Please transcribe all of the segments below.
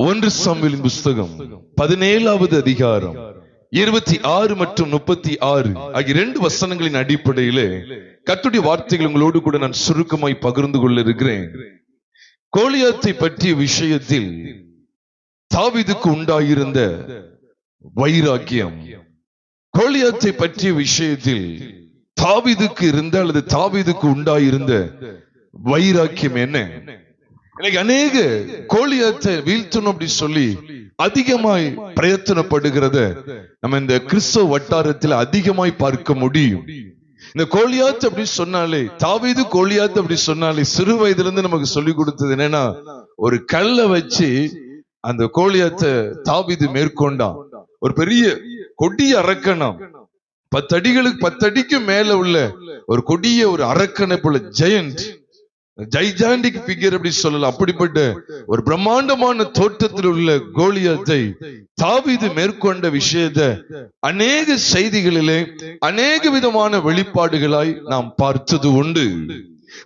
ஒன்று சாமுவேலின் புஸ்தகம் 17வது அதிகாரம் 26 மற்றும் 36 ஆகிய 2 வசனங்களின் அடிப்படையிலே கர்த்தருடைய வார்த்தைகள் உங்களோடு கூட நான் சுருக்கமாய் பகிர்ந்து கொள்ள இருக்கிறேன். கோலியாத்தை பற்றிய விஷயத்தில் தாவீதுக்கு உண்டாயிருந்த வைராக்கியம், கோலியாத்தை பற்றிய விஷயத்தில் தாவீதுக்கு இருந்த அல்லது தாவீதுக்கு உண்டாயிருந்த வைராக்கியம் என்ன? எனக்கு அநேக கோலியாத்தை வீழ்த்தணும் அப்படி சொல்லி அதிகமாய் பிரயத்தனப்படுகிறத நம்ம இந்த கிறிஸ்தவ வட்டாரத்தில் அதிகமாய் பார்க்க முடியும். இந்த கோலியாத் அப்படி சொன்னாலே, தாவீது கோலியாத் அப்படி சொன்னாலே, சிறு வயதுல இருந்து நமக்கு சொல்லி கொடுத்தது என்னன்னா, ஒரு கல்லை வச்சு அந்த கோலியாத்தை தாவீது மேற்கொண்டான். ஒரு பெரிய கொடிய அரக்கணம், 10 அடிகளுக்கு 10 அடிக்கு மேல உள்ள ஒரு கொடிய ஒரு அரக்கனை போல, ஜைஜாண்டிக் பிகர் அப்படி சொல்லலாம். அப்படிப்பட்ட ஒரு பிரம்மாண்டமான தோற்றத்தில் உள்ள கோலியாத்தை தாவீது மேற்கொண்ட விஷயத்தை அநேக செய்திகளிலே அநேக விதமான வெளிப்பாடுகளாய் நாம் பார்த்தது உண்டு.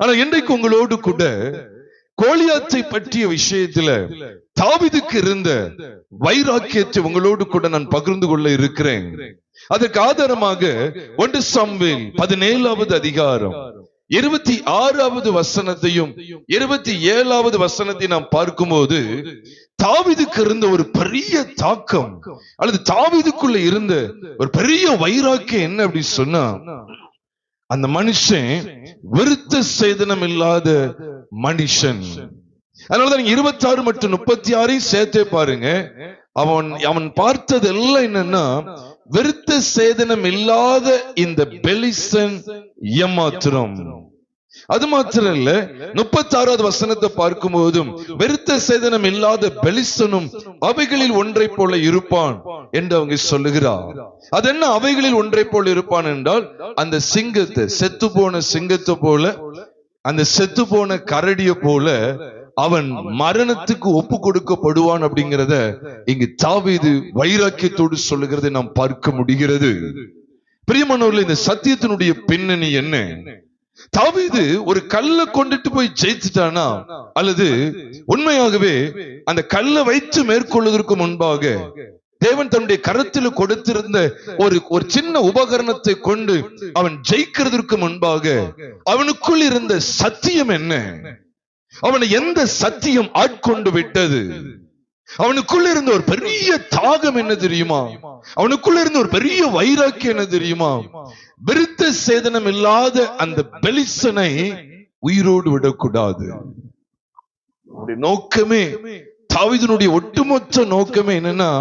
ஆனா இன்றைக்கு உங்களோடு கூட கோலியாத்தை பற்றிய விஷயத்துல தாவீதுக்கு இருந்த வைராக்கியத்தை உங்களோடு கூட நான் பகிர்ந்து கொள்ள இருக்கிறேன். அதற்கு ஆதாரமாக 1 சாமுவேல் 17வது அதிகாரம் 26வது வசனத்தையும் 27வது வசனத்தையும் நாம் பார்க்கும்போது, தாவீதுக்கு இருந்த ஒரு பெரிய தாக்கம் அல்லது தாவீதுக்குள்ள இருந்த ஒரு பெரிய வைராக்கியம் என்ன அப்படி சொன்னா, அந்த மனுஷன் விருத்த சேதனம் இல்லாத மனுஷன். அதனாலதான் 26 மற்றும் 36 சேர்த்தே பாருங்க. அவன் பார்த்தது எல்லாம் என்னன்னா, விருத்த சேதனம் இல்லாத இந்த பெலிஸ்தன் ஏமாத்திரம். அது மாத்திரம் இல்ல, 36வது வசனத்தை பார்க்கும் போதும் விருத்த சேதனம் இல்லாத பெலிஸ்தனும் அவைகளில் ஒன்றை போல இருப்பான் என்று அவங்க சொல்லுகிறார். அது என்ன அவைகளில் ஒன்றை போல இருப்பான் என்றால், அந்த சிங்கத்தை, செத்து போன சிங்கத்தை போல, அந்த செத்து போன கரடிய போல அவன் மரணத்துக்கு ஒப்பு கொடுக்கப்படுவான் அப்படிங்கிறத இங்கு தாவீது வைராக்கியத்தோடு சொல்லுகிறதை நாம் பார்க்க முடிகிறது. பிரியமானவர்களே, இந்த சத்தியத்தினுடைய பின்னணி என்ன? தாவீது ஒரு கல்லை கொண்டுட்டு போய் ஜெயிச்சுட்டானா, அல்லது உண்மையாகவே அந்த கல்லை வைத்து மேற்கொள்வதற்கு முன்பாக தேவன் தன்னுடைய கரத்தில் கொடுத்திருந்த ஒரு சின்ன உபகரணத்தை கொண்டு அவன் ஜெயிக்கிறதற்கு முன்பாக அவனுக்குள் இருந்த சத்தியம் என்ன? அவனை எந்த சத்தியம் ஆட்கொண்டு விட்டது? அவனுக்குள்ள இருந்த ஒரு பெரிய தாகம் என்ன தெரியுமா? அவனுக்குள்ள இருந்த ஒரு பெரிய வைராக்கியம் என்ன தெரியுமா? விருத்த சேதனம் இல்லாத அந்த பெலிஸ்தனை உயிரோடு விடக்கூடாது. நோக்கமே, தாவீதினுடைய ஒட்டுமொத்த நோக்கமே என்னன்னா,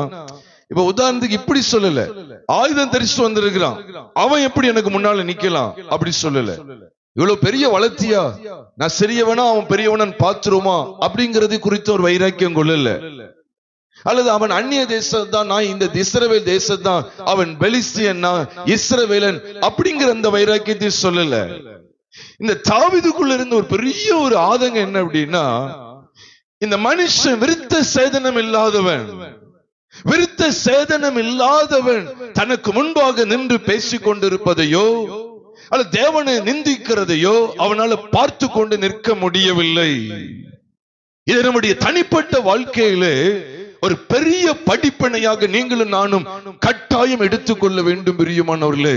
இப்ப உதாரணத்துக்கு இப்படி சொல்லல, ஆயுதம் தரிசித்து வந்திருக்கிறான், அவன் எப்படி எனக்கு முன்னால நிக்கலாம் அப்படி சொல்லல. இவ்வளவு பெரிய வளர்த்தியா, நான் சிறியவனா அவன் பெரியவனன் பாத்துருமா அப்படிங்கிறது குறித்து ஒரு வைராக்கியம் கொள்ளல. அல்லது அவன் அந்நிய தேசத்தான், நான் இந்த இஸ்ரவேல் தேசத்தான், அவன் பெலிஸ்தியன், நான் இஸ்ரவேலன் அப்படிங்கிற அந்த வைராக்கியத்தை சொல்லல. இந்த தாவீதுக்குள்ள இருந்த ஒரு பெரிய ஒரு ஆதங்கம் என்ன அப்படின்னா, இந்த மனுஷன் விருத்த சேதனம் இல்லாதவன், விருத்த சேதனம் இல்லாதவன் தனக்கு முன்பாக நின்று பேசிக் கொண்டிருப்பதையோ அல்லது தேவனை நிந்திக்கிறதையோ அவனால பார்த்து கொண்டு நிற்க முடியவில்லை. இது நம்முடைய தனிப்பட்ட வாழ்க்கையிலே ஒரு பெரிய படிப்பினையாக நீங்களும் நானும் கட்டாயம் எடுத்துக்கொள்ள வேண்டும். பிரியமானவர்களே,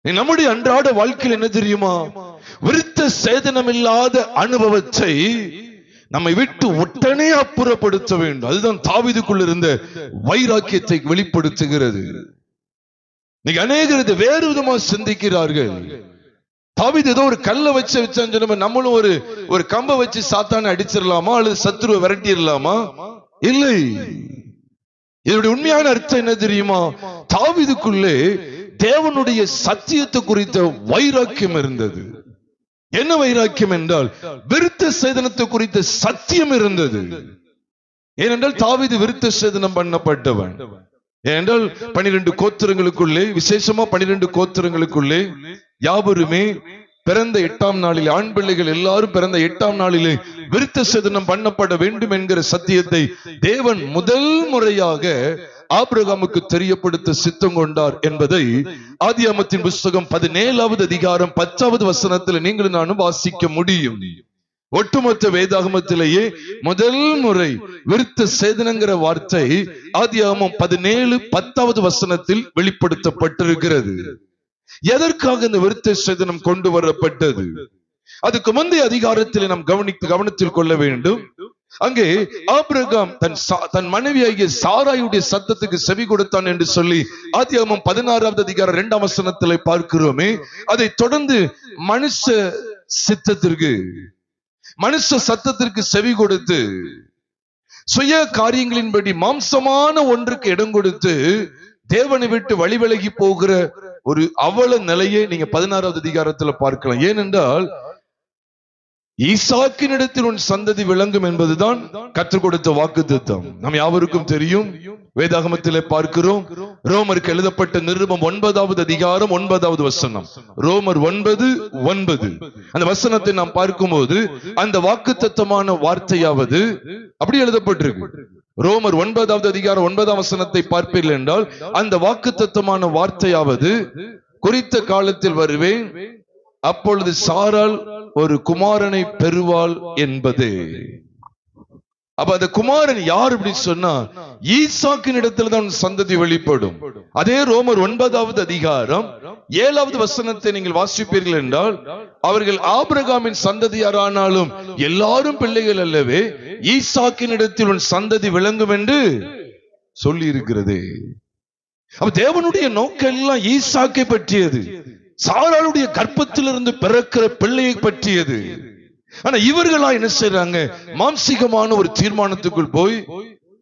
நம்முடைய அன்றாட வாழ்க்கையில் என்ன தெரியுமா, விருத்த சேதனம் இல்லாத அனுபவத்தை நம்மை விட்டு உடனே அப்புறப்படுத்த வேண்டும். அதுதான் தாவீதுக்குள் இருந்த வைராக்கியத்தை வெளிப்படுத்துகிறது. நீங்க அநேகர் இதை வேறு விதமா சிந்திக்கிறார்கள். தாவீது ஏதோ ஒரு கல்லை வச்சான்னு நம்மளும் ஒரு கம்பை வச்சு சாத்தானை அடிச்சிடலாமா அல்லது சத்துருவை விரட்டிடலாமா? இல்லை. இதனுடைய உண்மையான அர்த்தம் என்ன தெரியுமா? தாவீதுக்குள்ளே தேவனுடைய சத்தியத்தை குறித்த வைராக்கியம் இருந்தது. என்ன வைராக்கியம் என்றால், விருத்த சேதனத்தை குறித்த சத்தியம் இருந்தது. ஏனென்றால் தாவீது விருத்த சேதனம் பண்ணப்பட்டவன். ஏனென்றால் 12 கோத்திரங்களுக்குள்ளே, விசேஷமா 12 கோத்திரங்களுக்குள்ளே யாவருமே பிறந்த 8ஆம் நாளில், ஆண் பிள்ளைகள் எல்லாரும் பிறந்த 8ஆம் நாளிலே விருத்த சேதனம் பண்ணப்பட வேண்டும் என்கிற சத்தியத்தை தேவன் முதல் முறையாக ஆபிரகாமுக்கு தெரியப்படுத்த சித்தம் கொண்டார் என்பதை ஆதியாகமத்தின் புஸ்தகம் 17வது அதிகாரம் 10வது வசனத்தில் நீங்களும் நானும் வாசிக்க முடியும். ஒட்டுமொத்த வேதாகமத்திலேயே முதல் முறை விருத்த சேதனங்கிற வார்த்தை ஆதியாகமம் 17:10 வசனத்தில் வெளிப்படுத்தப்பட்டிருக்கிறது. எதற்காக இந்த விருத்த சேதனம் கொண்டு வரப்பட்டது? அதுக்கு முந்தைய அதிகாரத்தில் நாம் கவனத்தில் கொள்ள வேண்டும். அங்கே ஆபிரகாம் தன் மனைவியாகிய சாராயுடைய சத்தத்துக்கு செவி கொடுத்தான் என்று சொல்லி ஆதியாகமம் 16வது அதிகாரம் 2ஆம் வசனத்திலே பார்க்கிறோமே. அதை தொடர்ந்து மனுஷ சத்தத்திற்கு செவி கொடுத்து சுய காரியங்களின்படி மாம்சமான ஒன்றுக்கு இடம் கொடுத்து தேவனை விட்டு வழி விலகி போகிற ஒரு அவல நிலையை நீங்க 16வது அதிகாரத்துல பார்க்கலாம். ஏனென்றால் ஈசாக்கினிடத்தில் உன் சந்ததி விளங்கும் என்பதுதான் கற்றுக் கொடுத்த வாக்குத்தத்தம். நம் யாவருக்கும் தெரியும். வேதாகமத்திலே பார்க்கிறோம். ரோமருக்கு எழுதப்பட்ட நிருபம் 9வது அதிகாரம் 9வது வசனம். ரோமர் 9:9 அந்த வசனத்தை நாம் பார்க்கும்போது அந்த வாக்குத்தத்தமான வார்த்தையாவது அப்படி எழுதப்பட்டிருக்கு. ரோமர் 9வது அதிகாரம் 9ஆம் வசனத்தை பார்ப்பீர்கள் என்றால் அந்த வாக்குத்தத்தமான வார்த்தையாவது குறித்த காலத்தில் வருவேன், அப்பொழுது சாராள் ஒரு குமாரனை பெறுவாள் என்பது. அப்ப அந்த குமாரன் யார் அப்படின்னு சொன்னா ஈசாக்கின் இடத்துல தான் சந்ததி வெளிப்படும். அதே ரோமர் 9வது அதிகாரம் 7வது வசனத்தை நீங்கள் வாசிப்பீர்கள் என்றால் அவர்கள் ஆபிரகாமின் சந்ததியாரானாலும் எல்லாரும் பிள்ளைகள் அல்லவே, ஈசாக்கின் இடத்தில் உன் சந்ததி விளங்கும் என்று சொல்லி இருக்கிறது. அப்ப தேவனுடைய நோக்கம் எல்லாம் ஈசாக்கை பற்றியது, சாராளுடைய கர்ப்பத்திலிருந்து பிறக்கிற பிள்ளையை பற்றியது. ஆனா இவர்களா என்ன செய்யறாங்க? மாம்சிகமான ஒரு தீர்மானத்துக்குள் போய்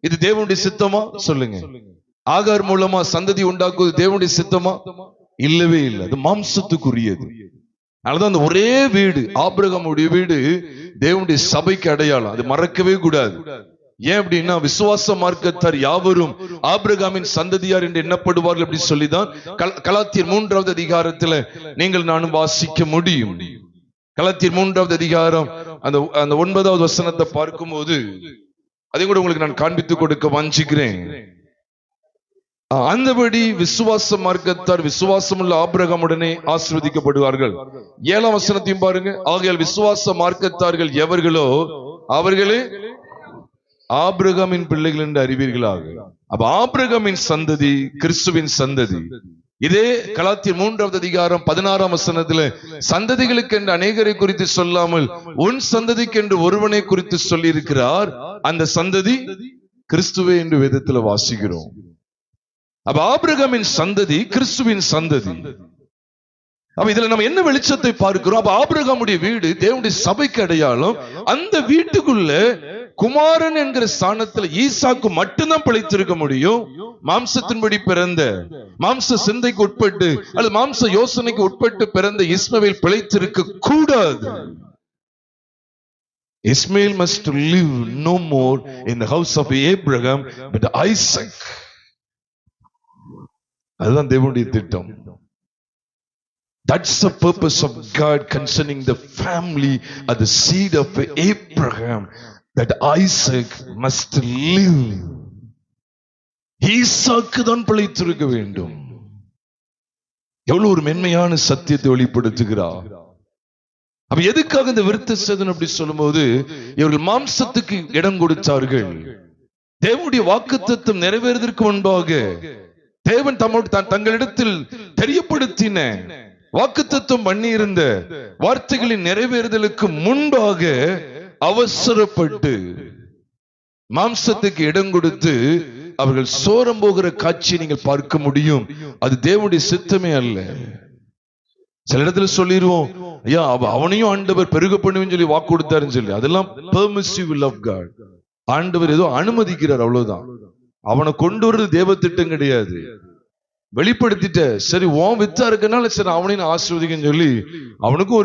இது தேவனுடைய சித்தமா? சொல்லுங்க. ஆகார் மூலமா சந்ததி உண்டாக்குவது தேவனுடைய சித்தமா? இல்லவே இல்லை. அது மாம்சத்துக்குரியது. அதனாலதான் அந்த ஒரே வீடு, ஆபிரகாமுடைய வீடு, தேவனுடைய சபைக்கு அடையாளம். அது மறக்கவே கூடாது. ஏன் அப்படின்னா விசுவாச மார்க்கத்தார் யாவரும் ஆபிரகாமின் சந்ததியார் என்று எண்ணப்படுவார்கள் அப்படி சொல்லிதான் கலாத்தியர் 3வது அதிகாரத்துல நீங்கள் நானும் வாசிக்க முடியும். கலாத்தியர் 3வது அதிகாரம் அந்த 9வது வசனத்தை பார்க்கும்போது அதை கூட உங்களுக்கு நான் காண்பித்துக் கொடுக்க வாஞ்சிக்கிறேன். அந்தபடி விசுவாச மார்க்கத்தார் விசுவாசமுள்ள ஆபிரகாமுடனே ஆசீர்வதிக்கப்படுவார்கள். 7ஆம் வசனத்தையும் பாருங்க. ஆகையால் விசுவாச மார்க்கத்தார்கள் எவர்களோ அவர்களே ஆபிரகாமின் பிள்ளைகள் என்று அறிவீர்களாக. அப்ப ஆபிரகாமின் சந்ததி கிறிஸ்துவின் சந்ததி. இதே கலாத்தியர் 3வது அதிகாரம் 16ஆம் வசனத்துல சந்ததிகளுக்கு என்று அநேகரை குறித்து சொல்லாமல் உன் சந்ததிக்கு என்று ஒருவனை குறித்து சொல்லி இருக்கிறார். அந்த சந்ததி கிறிஸ்துவே என்று வேதத்துல வாசிக்கிறோம். அப்ப ஆபிரகாமின் சந்ததி கிறிஸ்துவின் சந்ததி. அப்ப இதுல நம்ம என்ன வெளிச்சத்தை பார்க்கிறோம்? அப்ப ஆபிரகாமுடைய வீடு தேவனுடைய சபைக்கு அடையாளம். அந்த வீட்டுக்குள்ள குமாரன் என்கிற ஸ்தானத்துல ஈசாக்கு மட்டும்தான் பிழைத்திருக்க முடியும். மாம்சத்தின்படி பிறந்த, மாம்ச சிந்தைக்கு உட்பட்டு அல்லது மாம்ச யோசனைக்கு உட்பட்டு பிறந்த இஸ்மவேல் பிழைத்திருக்க கூடாது. Ishmael must live no more in the house of Abraham but Isaac. அதுதான் தேவனுடைய திட்டம். That's the purpose of God concerning the family of the seed of Abraham, that Isaac must live. ஈசாக்கு தான் பிழைத்திருக்க வேண்டும். எவ்வளவு ஒரு மென்மையான சத்தியத்தை வெளிப்படுத்துகிறார். அப்ப எதுக்காக இந்த விருத்த சேதனம் அப்படி சொல்லும்போது இவர்கள் மாம்சத்துக்கு இடம் கொடுத்தார்கள். தேவனுடைய வாக்குத்தத்தம் நிறைவேறுவதற்கு முன்பாக தேவன் தங்களிடத்தில் தெரியப்படுத்தின வாக்குத்தத்தம் பண்ணி இருந்த வார்த்தைகளின் நிறைவேறுதலுக்கு முன்பாக அவசரப்பட்டு மாம்சத்துக்கு இடம் கொடுத்து அவர்கள் சோரம் போகிற காட்சியை நீங்கள் பார்க்க முடியும். அது தேவனுடைய சித்தமே அல்ல. சில இடத்துல சொல்லிடுவோம், ஐயா அவனையும் ஆண்டவர் பெருக பண்ணுவேன்னு சொல்லி வாக்கு கொடுத்தாருன்னு சொல்லி, அதெல்லாம் பெர்மிசிவ் வில் ஆஃப் காட். ஆண்டவர் ஏதோ அனுமதிக்கிறார், அவ்வளவுதான். அவனை கொண்டு வர்றது தேவ திட்டம் கிடையாது. வெளிப்படுத்திட்ட, சரி உன் வித்தா இருக்கனால சரி அவனையும் ஆசீர்வதிக்கன்னு சொல்லி அவனுக்கும்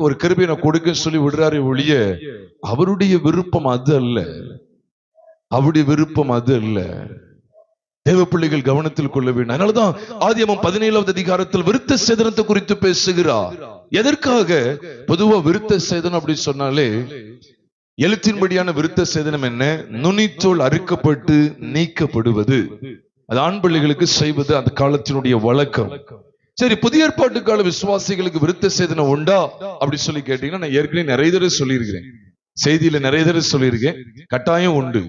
ஒரு கிருபையை நான் கொடுக்க சொல்லி விடுறாரு ஒழிய அவருடைய விருப்பம் அது அல்ல. அவருடைய விருப்பம் அது அல்ல. தேவ பிள்ளைகள் கவனத்தில் கொள்ள வேண்டும். அதனாலதான் ஆதியாகமம் 17வது அதிகாரத்தில் விருத்த சேதனத்தை குறித்து பேசுகிறார். எதற்காக? பொதுவா விருத்த சேதனம் அப்படி சொன்னாலே எழுத்தின்படியான விருத்த சேதனம் என்ன? நுனித்தோல் அறுக்கப்பட்டு நீக்கப்படுவது. அது ஆண் பிள்ளைகளுக்கு செய்வது அந்த காலத்தினுடைய வழக்கம். சரி, புதிய ஏற்பாட்டு கால விசுவாசிகளுக்கு விருத்த சேதனம் உண்டா அப்படி சொல்லி கேட்டீங்கன்னா நான் ஏற்கனவே நிறைய தடவை சொல்லியிருக்கிறேன். செய்தியில நிறைய தடவை சொல்லியிருக்கேன், கட்டாயம் உண்டு.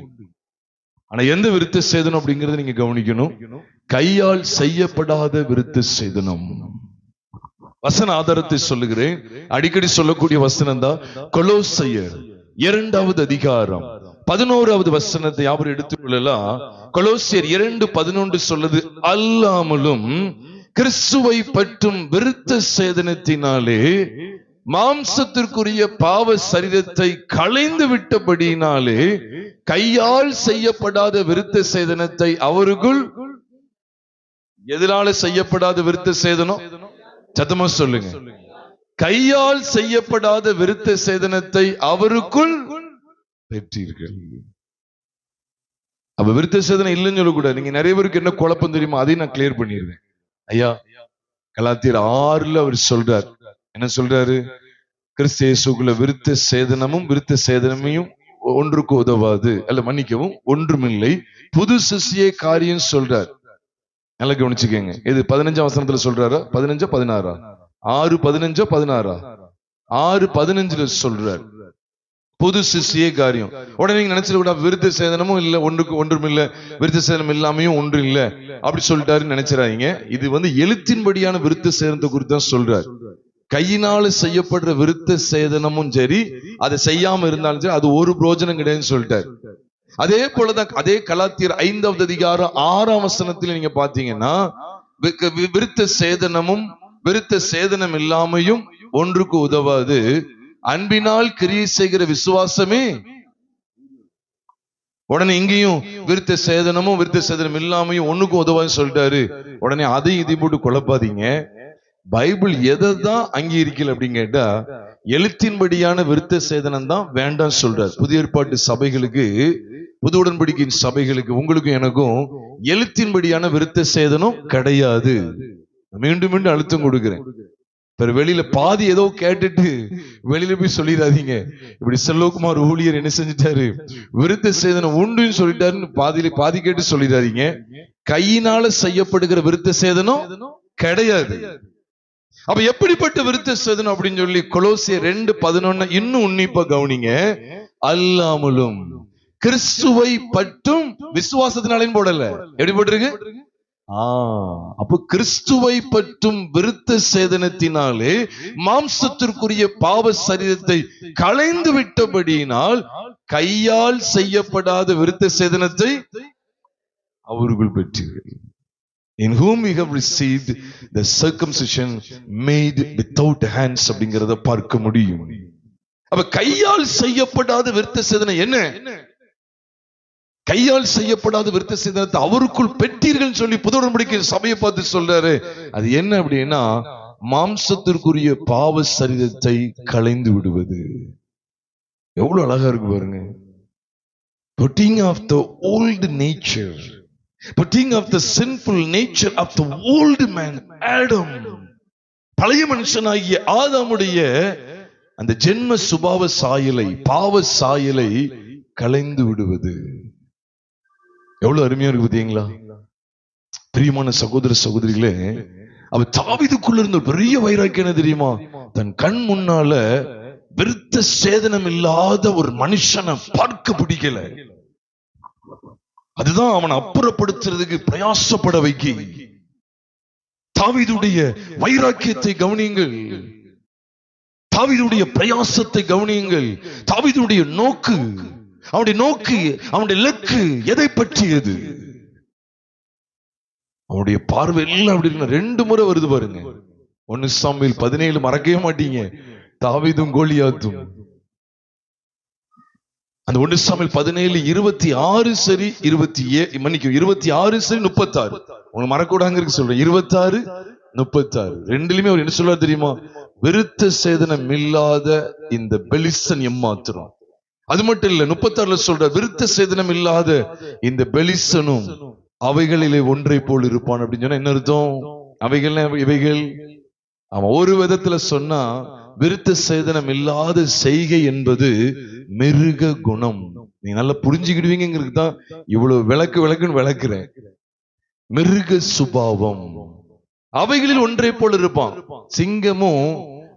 ஆனா எந்த விருத்த சேதனம் அப்படிங்கறத நீங்க கவனிக்கணும். கையால் செய்யப்படாத விருத்த சேதனம். வசன ஆதாரத்தை சொல்லுகிறேன், அடிக்கடி சொல்லக்கூடிய வசனம் தான் கொலோசையர் 2வது அதிகாரம் 11வது வசனத்தை யாரும் எடுத்துக்கொள்ளலாம். கொலோசியர் 2:11 சொல்லுது, அல்லாமலும் கிறிஸ்துவை பற்றும் விருத்த சேதனத்தினாலே மாம்சத்திற்குரிய பாவ சரீரத்தை களைந்து விட்டபடியினாலே கையால் செய்யப்படாத விருத்த சேதனத்தை அவருக்குள். எதனால செய்யப்படாத விருத்த சேதனம்? சத்தமா சொல்லுங்க. கையால் செய்யப்படாத விருத்த சேதனத்தை அவருக்குள் பெற்றீர்கள். அப்ப விருத்த சேதனம் இல்லைன்னு சொல்லக்கூடாது. நீங்க நிறைய பேருக்கு என்ன குழப்பம் தெரியுமா? அதையும் நான் கிளியர் பண்ணிடுறேன். ஐயா, கலாத்தியர் 6 அவர் சொல்றார். என்ன சொல்றாரு? கிறிஸ்து இயேசுக்குள்ள விருத்த சேதனமும் விருத்த சேதனமையும் ஒன்றுக்கு உதவாது, அல்ல மன்னிக்கவும் ஒன்றுமில்லை, புது சிஷ்ய காரியம் சொல்றார். நல்லா கவனிச்சுக்கங்க. இது 15ஆம் வசனத்துல சொல்றாரா? 15 16 6 15 16 6 15 சொல்றார் புது சிஷ்ய காரியம். உடனே நீங்க நினைச்சிட கூட விருத்த சேதனமும் இல்ல, ஒன்றுக்கு ஒன்றும் இல்ல, விருத்த சேதனம் இல்லாமையும் ஒன்று இல்ல அப்படி சொல்லிட்டாருன்னு நினைச்சிடாதீங்க. இது எழுத்தின்படியான விருத்த சேதனத்தை குறித்து தான் சொல்றார். கையினால செய்யப்படுற விருத்த சேதனமும் சரி, அதை செய்யாம இருந்தாலும் சரி, அது ஒரு பிரோஜனம் கிடையாதுன்னு சொல்லிட்டார். அதே போலதான் அதே கலாத்தியர் 5வது அதிகாரம் 6ஆம் வசனத்தில் நீங்க பாத்தீங்கன்னா, விருத்த சேதனமும் விருத்த சேதனம் இல்லாமையும் ஒன்றுக்கு உதவாது, அன்பினால் கிரியை செய்கிற விசுவாசமே. உடனே இங்கேயும் விருத்த சேதனமும் விருத்த சேதனம் இல்லாமையும் ஒண்ணுக்கும் உதவாதுன்னு சொல்லிட்டாரு. உடனே அதையும் இதை போட்டு குழப்பாதீங்க. பைபிள் எதைதான் அங்கீகரிக்கல அப்படின்னு கேட்டா, எழுத்தின்படியான விருத்த சேதனம் தான் வேண்டாம் சொல்றார். புதிய ஏற்பாட்டு சபைகளுக்கு, புது உடன்படிக்கையின் சபைகளுக்கு, உங்களுக்கும் எனக்கும் எழுத்தின்படியான விருத்த சேதனம் கிடையாது. மீண்டும் மீண்டும் அழுத்தம் கொடுக்கிறேன். வெளியில பாதி ஏதோ கேட்டுட்டு வெளியில போய் சொல்லிடாதீங்க, இப்படி செல்வகுமார் ஊழியர் என்ன செஞ்சிட்டாரு, விருத்த சேதனம் உண்டுன்னு சொல்லிட்டாருன்னு பாதி கேட்டு சொல்லிடாதீங்க. கையினால செய்யப்படுகிற விருத்த சேதனம் கிடையாது. அப்ப எப்படிப்பட்ட விருத்த சேதனம் அப்படின்னு சொல்லி கொலோசியர் 2:11 இன்னும் உன்னிப்பா கவனிங்க. அல்லாமலும் கிறிஸ்துவை பற்றும் விசுவாசத்தினாலையும் போடல, எப்படி போட்டிருக்கு? அப்ப கிறிஸ்துவை பற்றும் விருத்த சேதனத்தினாலே மாம்சத்திற்குரிய பாவ சரீரத்தை களைந்து விட்டபடியினால் கையால் செய்யப்படாத விருத்த சேதனத்தை அவர்கள் பெற்றீர்கள். In whom we have received the circumcision made without hands அப்படிங்கறத பார்க்க முடியும். அப்ப கையால் செய்யப்படாத விருத்த சேதனம் என்ன? கையால் செய்யப்படாத விருத்த சேதனத்தை அவருக்குள் பெற்றீர்கள் சொல்லி புது உடன்படிக்கை சபையை பார்த்து சொல்றாரு. அது என்ன அப்படின்னா, மாம்சத்திற்குரிய பாவ சரீரத்தை களைந்து விடுவது. எவ்வளவு அழகா இருக்கு பாருங்க. Putting off the old nature, putting off the sinful nature of the old man Adam. பழைய மனுஷனாகிய ஆதாமுடைய அந்த ஜென்ம சுபாவ சாயலை, பாவ சாயலை களைந்து விடுவது. எவ்வளவு அருமையா இருக்கு பாத்தீங்களா? பிரியமான சகோதர சகோதரிகளே, அவ தாவீதுக்குள்ள இருந்த பெரிய வைராக்கியம் என்ன தெரியுமா? தன் கண் முன்னால விருத்த சேதனம் இல்லாத ஒரு மனுஷனை பார்க்க பிடிக்கல. அதுதான் அவனை அப்புறப்படுத்துறதுக்கு பிரயாசப்பட வைக்க. தாவீதுடைய வைராக்கியத்தை கவனியுங்கள், தாவீதுடைய பிரயாசத்தை கவனியுங்கள். தாவீதுடைய நோக்கு, அவனுடைய நோக்கு, அவனுடைய இலக்கு எதை பற்றியது? அவனுடைய பார்வை எல்லாம் அப்படி இருக்கு. 2 முறை வருது பாருங்க. 1 சாமுவேல் 17 மறக்கவே மாட்டீங்க, தாவீதும் கோலியாத்தும். அந்த 1 சாமுவேல் 17 26 சரி 26 மன்னிக்கும் 26 சரி 36 உங்களுக்கு மறக்கூடாங்க சொல்றேன். 26 36 ரெண்டுலயுமே அவர் என்ன சொல்றாரு தெரியுமா? விருத்த சேதனம் இல்லாத இந்த பெலிஸ்தன் எம்மாத்திரம். அது மட்டும் இல்ல, 36 சொல்ற விருத்த சேதனம் இல்லாத இந்த பெலிஸ்தனும் அவைகளிலே ஒன்றை போல் இருப்பான் அப்படின்னு சொன்னா என்ன அர்த்தம்? அவைகள் இவைகள் அவன் ஒரு விதத்துல சொன்னா, விருத்த சேதனம் இல்லாத செய்கை என்பது மிருக குணம். நீங்க நல்லா புரிஞ்சுக்கிடுவீங்கிறது தான் இவ்வளவு விளக்குன்னு விளக்குறேன். மிருக சுபாவம், அவைகளில் ஒன்றை போல் இருப்பான். சிங்கமும்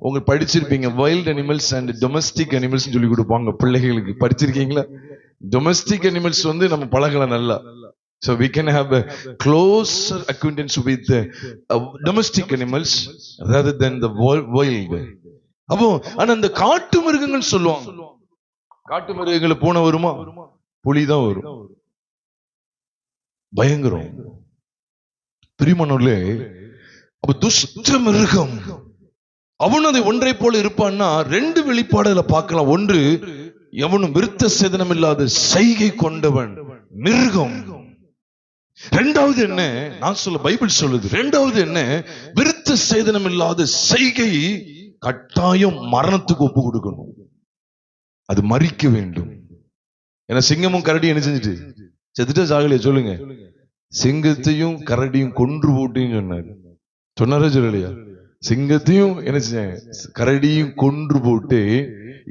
உங்களுக்கு படிச்சிருப்பீங்க, wild animals and domestic animals சொல்லி கொடுப்பாங்க பிள்ளைகளுக்கு. படிச்சிருக்கீங்களா? டொமஸ்டிக் அனிமல்ஸ் நம்ம பழகலாம் நல்லா. So we can have a closer acquaintance with the domestic animals rather than the wild. அப்போ ஆனா அந்த காட்டு மிருகங்கள் சொல்லுவாங்க, காட்டு மிருகங்களை பூனை வருமா? புலிதான் வரும். பயங்கரம். பிரியமானவர்களே, அப்ப துஷ்ட மிருகம் அவன் அதை ஒன்றை போல இருப்பான்னா 2 வெளிப்பாடுல பார்க்கலாம். ஒன்று, எவனும் விருத்த சேதனம் இல்லாத செய்கை கொண்டவன் மிருகம். இரண்டாவது என்ன நான் சொல்ல, பைபிள் சொல்லுது. இரண்டாவது என்ன, விருத்த சேதனம் இல்லாத செய்கை கட்டாயம் மரணத்துக்கு ஒப்பு கொடுக்கணும், அது மரிக்க வேண்டும். ஏன்னா சிங்கமும் கரடியும் என்ன செஞ்சுட்டு செத்துட்டா சாகலையா? சொல்லுங்க. சிங்கத்தையும் கரடியும் கொன்று போட்டுன்னு சொன்னாரா சொல்லலையா? சிங்கத்தையும் என்ன செஞ்சேன், கரடியும் கொன்று போட்டு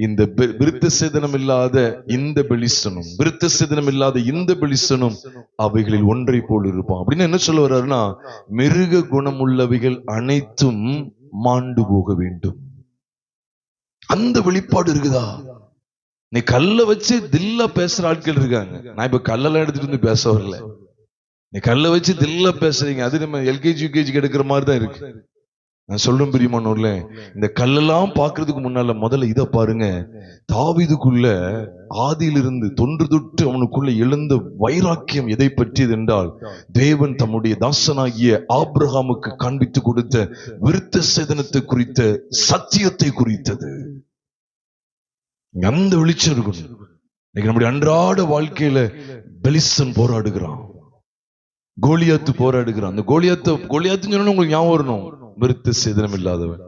இந்த விருத்த சேதனம் இல்லாத இந்த பெலிஸ்தனும் விருத்த சேதனம் இல்லாத இந்த பெலிஸ்தனும் அவைகளில் ஒன்றை போல் இருப்பான். அப்படின்னு என்ன சொல்ல வர்றாருன்னா, மிருக குணம் உள்ளவைகள் அனைத்தும் மாண்டு போக வேண்டும். அந்த வெளிப்பாடு இருக்குதா? நீ கல்ல வச்சு தில்லா பேசுற ஆட்கள் இருக்காங்க. நான் இப்ப கல்லெல்லாம் எடுத்துட்டு வந்து பேச வரல. நீ கல்ல வச்சு தில்லா பேசுறீங்க, அது நம்ம எல்கேஜி யூகேஜி எடுக்கிற மாதிரி தான் இருக்கு. நான் சொல்றேன் பிரியமானவர்களே, இந்த கல்லெல்லாம் பாக்குறதுக்கு முன்னால முதல்ல இதை பாருங்க. தாவீதுக்குள்ள ஆதியிலிருந்து தொன்று தொட்டு அவனுக்குள்ள எழுந்த வைராக்கியம் எதை பற்றியது என்றால், தேவன் தம்முடைய தாசனாகிய ஆபிரகாமுக்கு காண்பித்து கொடுத்த விருத்த சேதனத்தை குறித்த சத்தியத்தை குறித்தது. அந்த வெளிச்சம் இருக்கணும். இன்னைக்கு நம்முடைய அன்றாட வாழ்க்கையில பெலிஸ்தன் போராடுகிறான், கோலியாத்து போராடுகிறான். அந்த கோலியாத்துன்னு சொன்னா உங்களுக்கு ஞாபகம் வரணும், விருத்த சேதனம் இல்லாதவன்.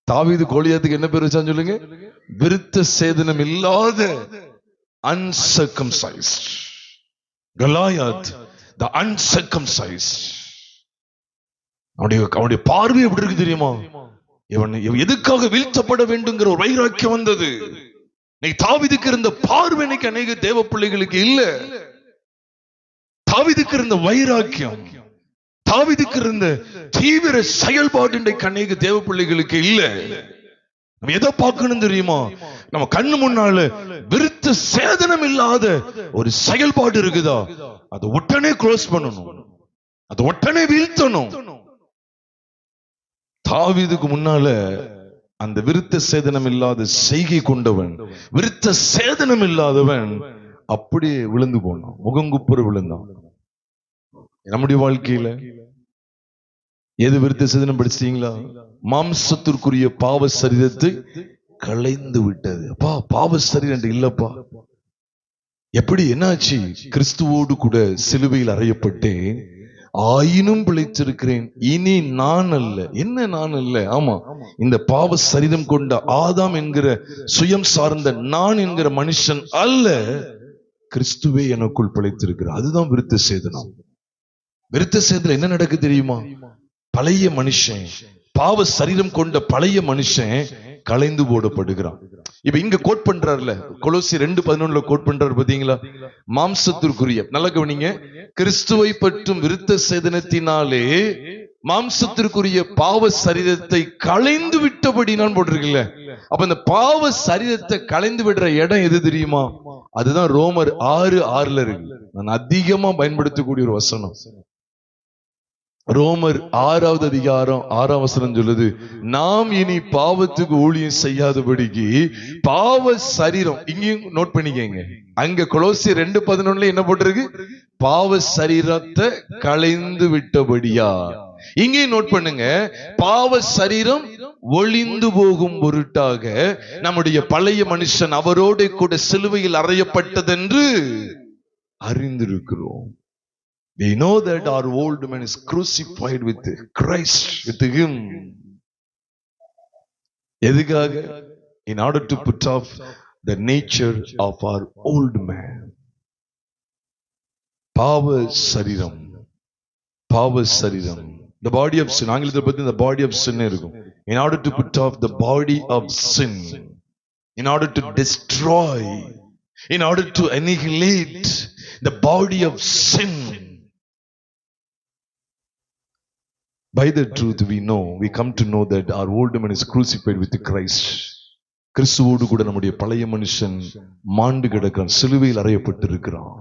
தாவீது கோலியாத்துக்கு என்ன பேர் வச்சான்னு சொல்லுங்க? விருத்த சேதனம் இல்லாத, uncircumcised. Goliath, the uncircumcised. அவனுடைய பார்வை எப்படி இருக்கு தெரியுமா? இவன் எதுக்காக வீழ்த்தப்பட வேண்டும்ங்கிற ஒரு வைராக்கியம் வந்தது. தாவீதுக்கு இருந்த பார்வை இன்னைக்கு அநேக தேவ பிள்ளைகளுக்கு இல்ல. தாவீதுக்கு இருந்த வைராக்கியம், தாவீதுக்கு இருந்த தீவிர செயல்பாடு இன்றைக்கு அநேக தேவ பிள்ளைகளுக்கு இல்ல. நம்ம எதை பார்க்கணும் தெரியுமா? நம்ம கண்ணு முன்னால விருத்த சேதனம் இல்லாத ஒரு செயல்பாடு இருக்குதா, அதை உடனே க்ளோஸ் பண்ணணும், அதை உடனே வீழ்த்தணும். தாவீதுக்கு முன்னால அந்த விருத்த சேதனம் இல்லாத செய்கை கொண்டவன், விருத்த சேதனம் இல்லாதவன் அப்படியே விழுந்து போனான், முகங்குப்புற விழுந்தான். நம்முடைய வாழ்க்கையில எது விருத்த சேதனம் படிச்சிட்டீங்களா? மாம்சத்திற்குரிய பாவ சரீரத்தை களைந்து விட்டது. அப்பா, பாவ சரீரம் இல்லப்பா. எப்படி என்னாச்சு? கிறிஸ்துவோடு கூட சிலுவையில் அறையப்பட்டேன், ஆயினும் பிழைத்திருக்கிறேன், இனி நான் அல்ல. என்ன நான் அல்ல? ஆமா, இந்த பாவ சரீரம் கொண்ட ஆதாம் என்கிற சுயம் சார்ந்த நான் என்கிற மனுஷன் அல்ல, கிறிஸ்துவே எனக்குள் பிழைத்திருக்கிறார். அதுதான் விருத்த சேதனம். விருத்த சேதனம் என்ன நடக்கு தெரியுமா? பழைய மனுஷன், பாவ சரீரம் கொண்ட பழைய மனுஷன் களைந்து போடப்படுகிறான். இப்ப இங்க கோட் பண்றாருல, கொலோசியர் 2:11 கோட் பண்றாரு பாத்தீங்களா? மாம்சத்திற்குரிய, நல்லா கவனிங்க, கிறிஸ்துவை பற்றும் விருத்த சேதனத்தினாலே மாம்சத்திற்குரிய பாவ சரீரத்தை களைந்து விட்டபடி நான் போட்டிருக்கல. அப்ப இந்த பாவ சரீரத்தை களைந்து விடுற இடம் எது தெரியுமா? அதுதான் ரோமர் 6:6 இருக்கு. நான் அதிகமா பயன்படுத்தக்கூடிய ஒரு வசனம். ரோமர் 6வது அதிகாரம் 6ஆம் வசனம் சொல்லுது, நாம் இனி பாவத்துக்கு ஊழியம் செய்யாதபடிக்கு பாவ சரீரம், இங்கேயும் நோட் பண்ணிக்கங்க, அங்க கொலோசியர் 2:11 என்ன போட்டிருக்கு? பாவ சரீரத்தை களைந்து விட்டபடியா. இங்கேயும் நோட் பண்ணுங்க, பாவ சரீரம் ஒளிந்து போகும் பொருட்டாக நம்முடைய பழைய மனுஷன் அவரோட கூட சிலுவையில் அறையப்பட்டதென்று அறிந்திருக்கிறோம். We know that our old man is crucified with Christ, with him. எதுக்காக? In order to put off the nature of our old man. பாவ சரீரம், பாவ சரீரம், the body of sin. ஆங்கிலத்தில் பத்தி the body of sin இருக்கும். In order to put off the body of sin, in order to destroy, in order to annihilate the body of sin. By the truth we come to know that our old man is crucified with Christ. கிறிஸ்துவோடு கூட நம்முடைய பழைய மனுஷன் மாண்டு கிடக்கிறான், சிலுவையில் அறையப்பட்டு இருக்கிறான்.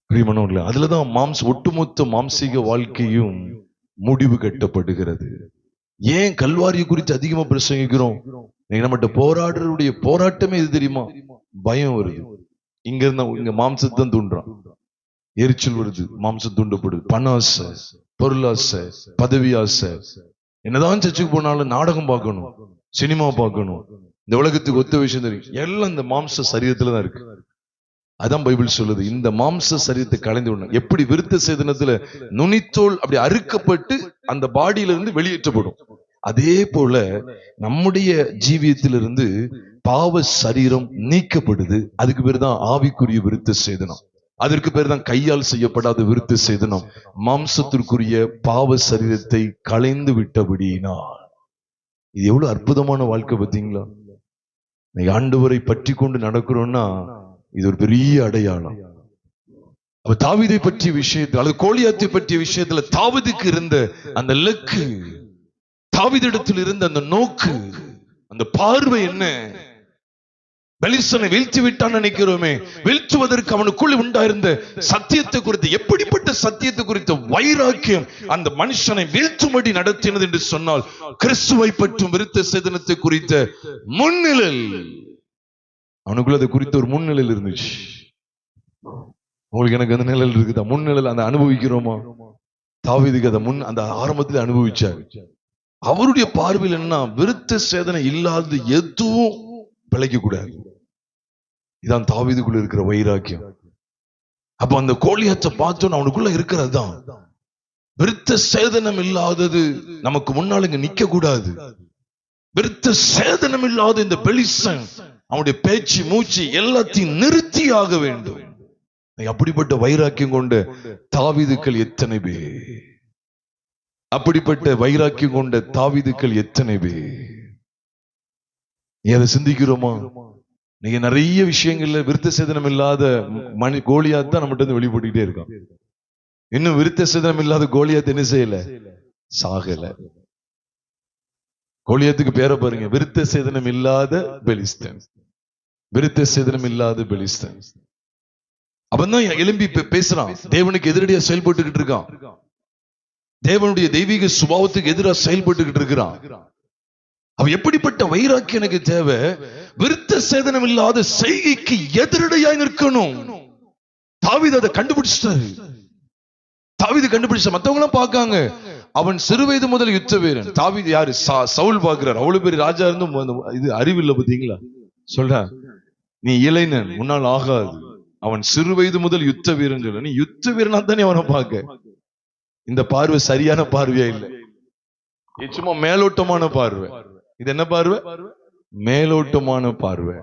பிரியமானவர்களே, அதுலதான் ஒட்டுமொத்த மாம்சீக வாழ்க்கையும் முடிவு கட்டப்படுகிறது. ஏன் கல்வாரியை குறித்து அதிகமா பிரசங்கிக்கிறோம்? நம்மகிட்ட போராடுறதுடைய போராட்டமே இது தெரியுமா? பயம் வருது. இங்க இருந்தா இங்க மாம்சத்தான் தூண்டுறான், எரிச்சல் வருது, மாம்சம் தூண்டப்படுது, பண ஆசை, பொருளாசை, பதவி ஆசை. என்னதான் சர்ச்சுக்கு போனாலும் நாடகம் பார்க்கணும், சினிமா பார்க்கணும், இந்த உலகத்துக்கு ஒத்த விஷயம் தெரியும், எல்லாம் இந்த மாம்ச சரீரத்துலதான் இருக்கு. அதான் பைபிள் சொல்லுது, இந்த மாம்ச சரீரத்தை கலைந்து விடணும். எப்படி விருத்த சேதனத்துல நுனித்தோல் அப்படி அறுக்கப்பட்டு அந்த பாடியில இருந்து வெளியேற்றப்படும், அதே போல நம்முடைய ஜீவியத்திலிருந்து பாவ சரீரம் நீக்கப்படுது. அதுக்கு பேர் தான் ஆவிக்குரிய விருத்த சேதனம். அதற்கு பேர் தான் கையால் செய்யப்படாத விருத்த சேதனம். மாம்சத்திற்குரிய பாவ சரீரத்தை களைந்து விட்டபடினா. இது எவ்வளவு அற்புதமான வாழ்க்கை பார்த்தீங்களா? ஆண்டவரை பற்றி கொண்டு நடக்கிறோம்னா இது ஒரு பெரிய அடையாளம். அப்ப தாவீதை பற்றிய விஷயத்தில் அல்லது கோலியாத்தை பற்றிய விஷயத்துல தாவீதுக்கு இருந்த அந்த இலக்கு, தாவீதிடத்தில் இருந்த அந்த நோக்கு, அந்த பார்வை என்ன? பெலிஸ்தனை வீழ்த்தி விட்டான் நினைக்கிறோமே, வீழ்த்துவதற்கு அவனுக்குள் உண்டாயிருந்த சத்தியத்தை குறித்து, எப்படிப்பட்ட சத்தியத்தை குறித்த வைராக்கியம் அந்த மனுஷனை வீழ்த்தும்படி நடத்தினது என்று சொன்னால், கிறிஸ்துவை பற்றும் விருத்த சேதனத்தை குறித்த முன்னிழல் அவனுக்குள்ள அதை குறித்த ஒரு முன்னிழல் இருந்துச்சு. உங்களுக்கு எனக்கு அந்த நிழல் இருக்குதா? முன்னிழல் அந்த அனுபவிக்கிறோமா? தாவீதுக்கு அதை அந்த ஆரம்பத்தில் அனுபவிச்சார். அவருடைய பார்வையில் என்ன? விருத்த சேதனை இல்லாத எதுவும் பிழைக்க கூடாது. இதான் தாவீதுக்குள்ள இருக்கிற வைராக்கியம். அப்ப அந்த கோலியாத்தை பார்த்தோன்னு அவனுக்குள்ள இருக்கிறது தான் விருத்த சேதனம் இல்லாதது நமக்கு முன்னால் இங்க நிக்க கூடாது. விருத்த சேதனம் இல்லாத இந்த பெலிஸ்தன் அவனுடைய பேச்சு மூச்சு எல்லாத்தையும் நிறுத்தி ஆக வேண்டும். அப்படிப்பட்ட வைராக்கியம் கொண்ட தாவீதுக்கள் எத்தனை பேர்! அப்படிப்பட்ட வைராக்கியம் கொண்ட தாவீதுக்கள் எத்தனை பேர்! நீ அதை சிந்திக்கிறோமா? நீங்க நிறைய விஷயங்கள்ல விருத்த சேதனம் இல்லாத கோலியாத் தான் நம்மகிட்ட இருந்து வெளிப்பட்டுக்கிட்டே இருக்கான். இன்னும் விருத்த சேதனம் இல்லாத கோலியாத் என்ன செய்யல? சாகல. கோலியாத்துக்கு பேரை பாருங்க, விருத்த சேதனம் இல்லாத பெலிஸ்தன். விருத்த சேதனம் இல்லாத பெலிஸ்தன். அவன்தான் எழும்பி பேசுறான், தேவனுக்கு எதிரடியா செயல்பட்டுக்கிட்டு இருக்கான், தேவனுடைய தெய்வீக சுபாவத்துக்கு எதிராக செயல்பட்டுக்கிட்டு இருக்கிறான். அவ எப்படிப்பட்ட வைராக்கியம் எனக்கு தேவை? விருத்த சேதனம் இல்லாத செய்கைக்கு எதிரடையாய் நிற்கணும். தாவீது அதை கண்டுபிடிச்சிட்டாரு. தாவீது கண்டுபிடிச்ச மத்தவங்க எல்லாம் பார்க்காங்க, அவன் சிறுவயது முதல் யுத்த வீரன். தாவீது யாரு? சவுல் பார்க்கிறார். அவ்வளவு பெரிய ராஜா இருந்தும் இது அறிவில்லை பாத்தீங்களா? சொல்ற, நீ இளைஞன், முன்னால் ஆகாது. அவன் சிறு வயது முதல் யுத்த வீரன் சொல்ல, நீ யுத்த வீரனா தானே அவனை பார்க்க. இந்த பார்வை சரியான பார்வையா இல்லை, சும்மா மேலோட்டமான பார்வை. இது என்ன பார்வை? மேலோட்டமான பார்வை.